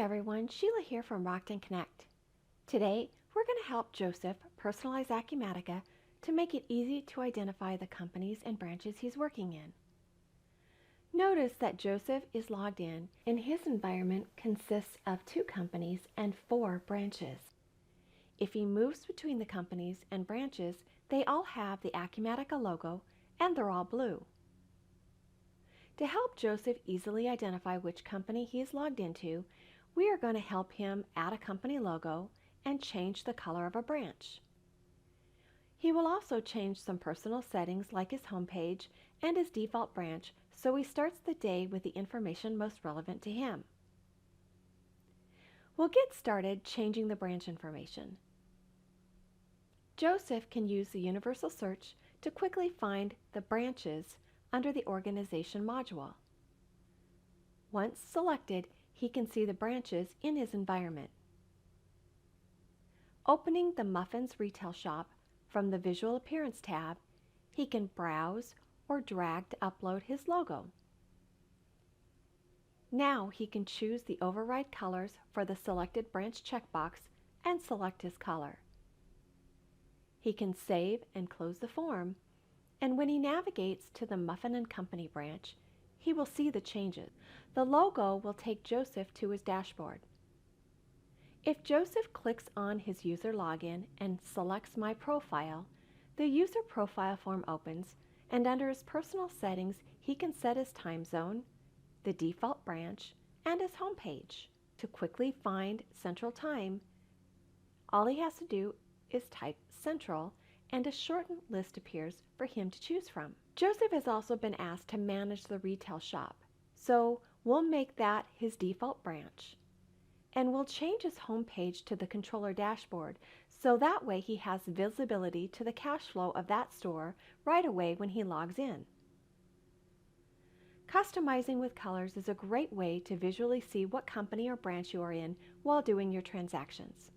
everyone, Sheila here from Rockton Connect. Today, we're going to help Joseph personalize Acumatica to make it easy to identify the companies and branches he's working in. Notice that Joseph is logged in and his environment consists of 2 companies and 4 branches. If he moves between the companies and branches, they all have the Acumatica logo and they're all blue. To help Joseph easily identify which company he is logged into, we are going to help him add a company logo and change the color of a branch. He will also change some personal settings like his home page and his default branch so he starts the day with the information most relevant to him. We'll get started changing the branch information. Joseph can use the universal search to quickly find the branches under the organization module. Once selected, he can see the branches in his environment. Opening the Muffins Retail Shop from the Visual Appearance tab, he can browse or drag to upload his logo. Now he can choose the override colors for the selected branch checkbox and select his color. He can save and close the form, and when he navigates to the Muffin & Company branch, he will see the changes. The logo will take Joseph to his dashboard. If Joseph clicks on his user login and selects My Profile, the user profile form opens, and under his personal settings, he can set his time zone, the default branch, and his home page. To quickly find Central Time, all he has to do is type Central, and a shortened list appears for him to choose from. Joseph has also been asked to manage the retail shop, so we'll make that his default branch. And we'll change his home page to the controller dashboard, so that way he has visibility to the cash flow of that store right away when he logs in. Customizing with colors is a great way to visually see what company or branch you are in while doing your transactions.